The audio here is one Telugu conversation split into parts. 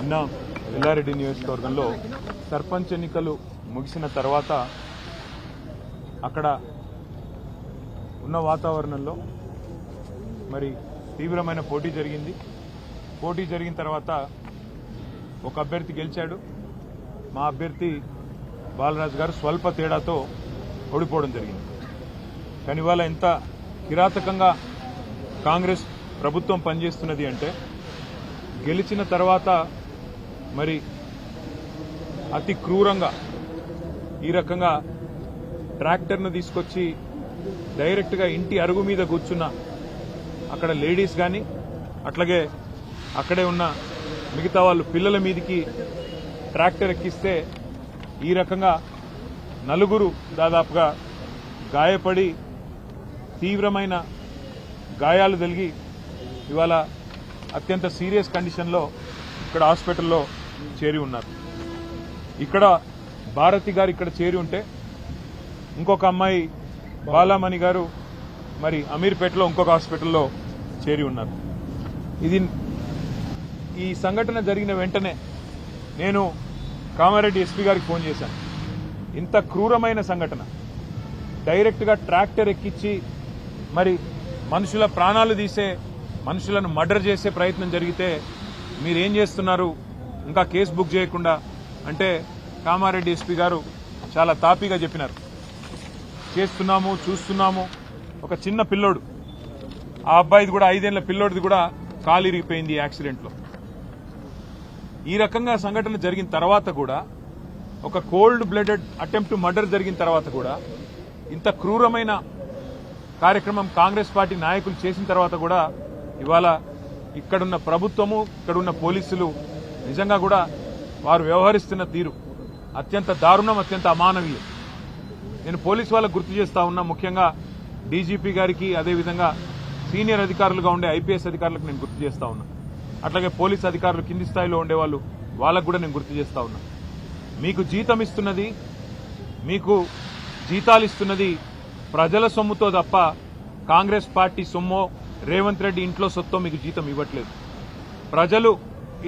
నిన్న ఎల్లారెడ్డి నియోజకవర్గంలో సర్పంచ్ ఎన్నికలు ముగిసిన తర్వాత అక్కడ ఉన్న వాతావరణంలో మరి తీవ్రమైన పోటీ జరిగింది. పోటీ జరిగిన తర్వాత ఒక అభ్యర్థి గెలిచాడు. మా అభ్యర్థి బాలరాజు గారు స్వల్ప తేడాతో ఓడిపోవడం జరిగింది. కానీ ఇవాళ ఎంత కిరాతకంగా కాంగ్రెస్ ప్రభుత్వం పనిచేస్తున్నది అంటే గెలిచిన తర్వాత మరి అతి క్రూరంగా ఈ రకంగా ట్రాక్టర్ను తీసుకొచ్చి డైరెక్ట్గా ఇంటి అరుగు మీద కూర్చున్న అక్కడ లేడీస్ కానీ అట్లాగే అక్కడే ఉన్న మిగతా వాళ్ళు పిల్లల మీదికి ట్రాక్టర్ ఎక్కిస్తే ఈ రకంగా నలుగురు దాదాపుగా గాయపడి తీవ్రమైన గాయాలు తగిలి ఇవాళ అత్యంత సీరియస్ కండిషన్లో ఇక్కడ హాస్పిటల్లో చేరి ఉన్నారు. ఇక్కడ భారతి గారు ఇక్కడ చేరి ఉంటే ఇంకొక అమ్మాయి బాలామణి గారు మరి అమీర్పేటలో ఇంకొక హాస్పిటల్లో చేరి ఉన్నారు. ఈ సంఘటన జరిగిన వెంటనే నేను కామారెడ్డి ఎస్పీ గారికి ఫోన్ చేశాను. ఇంత క్రూరమైన సంఘటన డైరెక్ట్గా ట్రాక్టర్ ఎక్కించి మరి మనుషుల ప్రాణాలు తీసే మనుషులను మర్డర్ చేసే ప్రయత్నం జరిగితే మీరేం చేస్తున్నారు ఇంకా కేసు బుక్ చేయకుండా అంటే కామారెడ్డి ఎస్పీ గారు చాలా తాపీగా చెప్పినారు. చేస్తున్నాము చూస్తున్నాము. ఒక చిన్న పిల్లోడు ఆ అబ్బాయిది కూడా 5 ఏళ్ల పిల్లోడిది కూడా కాలు ఇరిగిపోయింది ఈ యాక్సిడెంట్లో. ఈ రకంగా సంఘటన జరిగిన తర్వాత కూడా ఒక కోల్డ్ బ్లడెడ్ అటెంప్ట్ మర్డర్ జరిగిన తర్వాత కూడా ఇంత క్రూరమైన కార్యక్రమం కాంగ్రెస్ పార్టీ నాయకులు చేసిన తర్వాత కూడా ఇవాళ ఇక్కడున్న ప్రభుత్వము ఇక్కడున్న పోలీసులు నిజంగా కూడా వారు వ్యవహరిస్తున్న తీరు అత్యంత దారుణం, అత్యంత అమానవీయం. నేను పోలీసు వాళ్ళకు గుర్తు చేస్తా ఉన్నా, ముఖ్యంగా డీజీపీ గారికి అదేవిధంగా సీనియర్ అధికారులుగా ఉండే ఐపీఎస్ అధికారులకు నేను గుర్తు చేస్తా ఉన్నా. అట్లాగే పోలీసు అధికారులు కింది స్థాయిలో ఉండేవాళ్ళు వాళ్ళకు కూడా నేను గుర్తు చేస్తా ఉన్నా. మీకు జీతం ఇస్తున్నది, మీకు జీతాలు ఇస్తున్నది ప్రజల సొమ్ముతో తప్ప కాంగ్రెస్ పార్టీ సొమ్మో రేవంత్ రెడ్డి ఇంట్లో సొత్తో మీకు జీతం ఇవ్వట్లేదు. ప్రజలు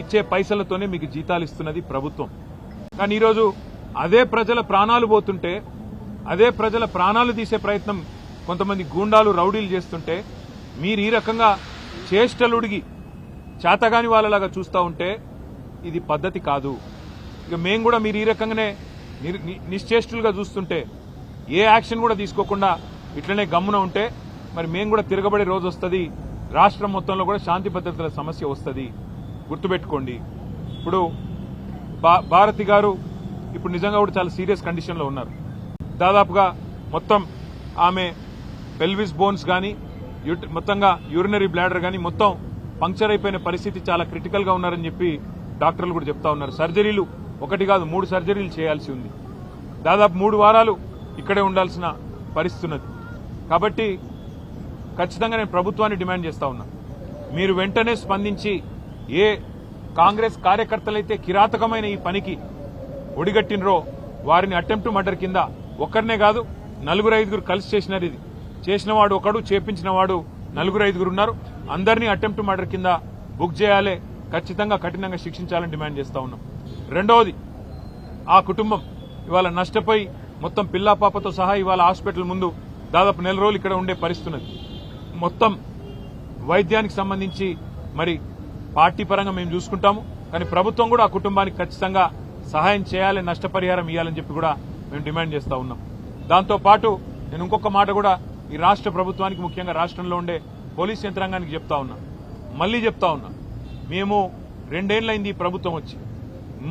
ఇచ్చే పైసలతోనే మీకు జీతాలు ఇస్తున్నది ప్రభుత్వం. కానీ ఈరోజు అదే ప్రజల ప్రాణాలు పోతుంటే, అదే ప్రజల ప్రాణాలు తీసే ప్రయత్నం కొంతమంది గూండాలు రౌడీలు చేస్తుంటే మీరు ఈ రకంగా చేష్టలుడిగి చేతగాని వాళ్ళలాగా చూస్తూ ఉంటే ఇది పద్ధతి కాదు. ఇక మేము కూడా మీరు ఈ రకంగానే నిశ్చేష్టులుగా చూస్తుంటే ఏ యాక్షన్ కూడా తీసుకోకుండా ఇట్లనే గమ్మున ఉంటే మరి మేము కూడా తిరగబడే రోజు వస్తుంది. రాష్ట్రం మొత్తంలో కూడా శాంతి భద్రతల సమస్య వస్తుంది. గుర్తుపెట్టుకోండి. ఇప్పుడు భారతి గారు ఇప్పుడు నిజంగా కూడా చాలా సీరియస్ కండిషన్లో ఉన్నారు. దాదాపుగా మొత్తం ఆమె పెల్విస్ బోన్స్ కానీ మొత్తంగా యూరినరీ బ్లాడర్ కానీ మొత్తం పంక్చర్ అయిపోయిన పరిస్థితి, చాలా క్రిటికల్ గా ఉన్నారని చెప్పి డాక్టర్లు కూడా చెప్తా ఉన్నారు. సర్జరీలు 1 కాదు 3 సర్జరీలు చేయాల్సి ఉంది. దాదాపు 3 వారాలు ఇక్కడే ఉండాల్సిన పరిస్థితి ఉన్నది. కాబట్టి ఖచ్చితంగా నేను ప్రభుత్వాన్ని డిమాండ్ చేస్తా ఉన్నా, మీరు వెంటనే స్పందించి ఏ కాంగ్రెస్ కార్యకర్తలైతే కిరాతకమైన ఈ పనికి ఒడిగట్టినరో వారిని అటెంప్ట్ మర్డర్ కింద ఒక్కరినే కాదు 4-5 కలిసి చేసినారు. ఇది చేసిన వాడు ఒకడు, చేపించిన వాడు 4-5 ఉన్నారు. అందరినీ అటెంప్ట్ మర్డర్ కింద బుక్ చేయాలి, ఖచ్చితంగా కఠినంగా శిక్షించాలని డిమాండ్ చేస్తా ఉన్నాం. రెండవది, ఆ కుటుంబం ఇవాళ నష్టపోయి మొత్తం పిల్లా పాపతో సహా ఇవాళ హాస్పిటల్ ముందు దాదాపు 1 నెల రోజులు ఇక్కడ ఉండే పరిస్థితున్నది. మొత్తం వైద్యానికి సంబంధించి మరి పార్టీ పరంగా మేము చూసుకుంటాము, కానీ ప్రభుత్వం కూడా ఆ కుటుంబానికి ఖచ్చితంగా సహాయం చేయాలి, నష్టపరిహారం ఇవ్వాలని చెప్పి కూడా మేము డిమాండ్ చేస్తా ఉన్నాం. దాంతో పాటు నేను ఇంకొక మాట కూడా ఈ రాష్ట్ర ప్రభుత్వానికి, ముఖ్యంగా రాష్ట్రంలో ఉండే పోలీస్ యంత్రాంగానికి చెప్తా ఉన్నా, మళ్లీ చెప్తా ఉన్నా, మేము 2 ఏళ్లైంది ఈ ప్రభుత్వం వచ్చి.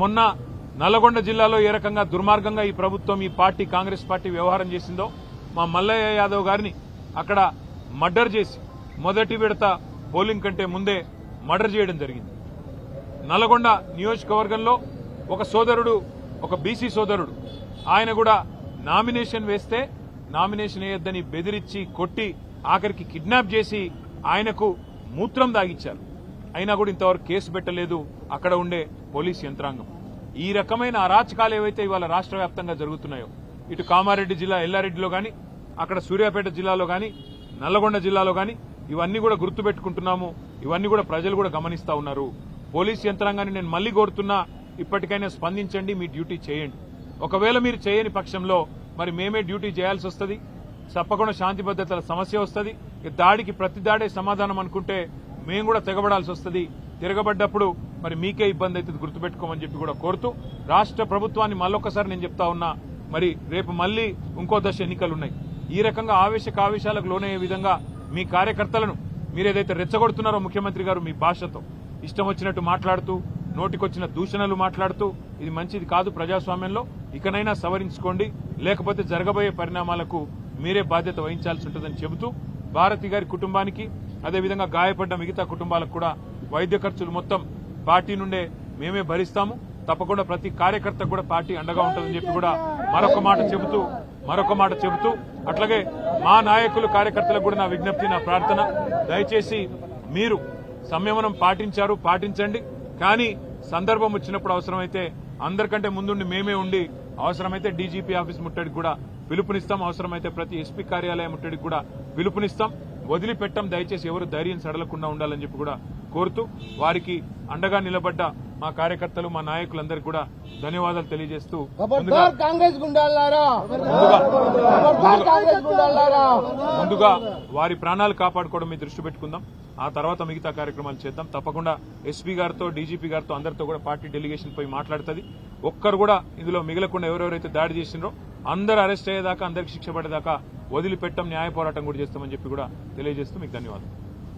మొన్న నల్లగొండ జిల్లాలో ఏ రకంగా దుర్మార్గంగా ఈ ప్రభుత్వం, ఈ పార్టీ కాంగ్రెస్ పార్టీ వ్యవహారం చేసిందో, మా మల్లయ్య యాదవ్ గారిని అక్కడ మర్డర్ చేసి మొదటి విడత పోలింగ్ కంటే ముందే మర్డర్ చేయడం జరిగింది. నల్లగొండ నియోజకవర్గంలో ఒక సోదరుడు, ఒక బీసీ సోదరుడు, ఆయన కూడా నామినేషన్ వేస్తే నామినేషన్ వేయొద్దని బెదిరించి కొట్టి ఆఖరికి కిడ్నాప్ చేసి ఆయనకు మూత్రం దాగిచ్చారు. అయినా కూడా ఇంతవరకు కేసు పెట్టలేదు అక్కడ ఉండే పోలీస్ యంత్రాంగం. ఈ రకమైన అరాచకాలు ఏవైతే ఇవాళ రాష్ట్ర వ్యాప్తంగా జరుగుతున్నాయో, ఇటు కామారెడ్డి జిల్లా ఎల్లారెడ్డిలో గాని, అక్కడ సూర్యాపేట జిల్లాలో గాని, నల్లగొండ జిల్లాలో గాని, ఇవన్నీ కూడా గుర్తుపెట్టుకుంటున్నాము. ఇవన్నీ కూడా ప్రజలు కూడా గమనిస్తా ఉన్నారు. పోలీస్ యంత్రాంగాన్ని నేను మళ్లీ కోరుతున్నా, ఇప్పటికైనా స్పందించండి, మీ డ్యూటీ చేయండి. ఒకవేళ మీరు చేయని పక్షంలో మరి మేమే డ్యూటీ చేయాల్సి వస్తుంది. తప్పకుండా శాంతి భద్రతల సమస్య వస్తుంది. దాడికి ప్రతి దాడే సమాధానం అనుకుంటే మేము కూడా తెగబడాల్సి వస్తుంది. తిరగబడ్డప్పుడు మరి మీకే ఇబ్బంది అవుతుంది, గుర్తుపెట్టుకోమని చెప్పి కూడా కోరుతూ, రాష్ట్ర ప్రభుత్వాన్ని మళ్ళొక్కసారి నేను చెప్తా ఉన్నా, మరి రేపు మళ్లీ ఇంకో దశ ఎన్నికలున్నాయి. ఈ రకంగా ఆవేశాలకు లోనయ్యే విధంగా మీ కార్యకర్తలను మీరేదైతే రెచ్చగొడుతున్నారో ముఖ్యమంత్రి గారు మీ భాషతో ఇష్టం వచ్చినట్టు మాట్లాడుతూ, నోటికొచ్చిన దూషణలు మాట్లాడుతూ, ఇది మంచిది కాదు ప్రజాస్వామ్యంలో. ఇకనైనా సవరించుకోండి, లేకపోతే జరగబోయే పరిణామాలకు మీరే బాధ్యత వహించాల్సి ఉంటుందని చెబుతూ, భారతి గారి కుటుంబానికి అదేవిధంగా గాయపడ్డ మిగతా కుటుంబాలకు కూడా వైద్య ఖర్చులు మొత్తం పార్టీ నుండే మేమే భరిస్తాము. తప్పకుండా ప్రతి కార్యకర్తకు కూడా పార్టీ అండగా ఉంటుందని చెప్పి కూడా మరొక మాట చెబుతూ అట్లాగే మా నాయకులు కార్యకర్తలకు కూడా నా విజ్ఞప్తి, నా ప్రార్థన, దయచేసి మీరు సంయమనం పాటించండి. కానీ సందర్భం వచ్చినప్పుడు అవసరమైతే అందరికంటే ముందుండి మేమే ఉండి అవసరమైతే డీజీపీ ఆఫీస్ ముట్టడికి కూడా పిలుపునిస్తాం. అవసరమైతే ప్రతి ఎస్పీ కార్యాలయం ముట్టడికి కూడా పిలుపునిస్తాం. వదిలిపెట్టం. దయచేసి ఎవరు ధైర్యం సడలకుండా ఉండాలని చెప్పి కూడా కోరుతూ, వారికి అండగా నిలబడ్డ మా కార్యకర్తలు, మా నాయకులందరికీ కూడా ధన్యవాదాలు తెలియజేస్తూ ముందుగా వారి ప్రాణాలు కాపాడుకోవడం మీద దృష్టి పెట్టుకుందాం. ఆ తర్వాత మిగతా కార్యక్రమాలు చేద్దాం. తప్పకుండా ఎస్పీ గారితో, డీజీపీ గారితో అందరితో కూడా పార్టీ డెలిగేషన్ పోయి మాట్లాడుతుంది. ఒక్కరు కూడా ఇందులో మిగలకుండా ఎవరెవరైతే దాడి చేసినారో అందరూ అరెస్ట్ అయ్యేదాకా, అందరికి శిక్ష పడేదాకా వదిలిపెట్టం, న్యాయ పోరాటం కూడా చేస్తామని చెప్పి కూడా తెలియజేస్తూ మీకు ధన్యవాదాలు.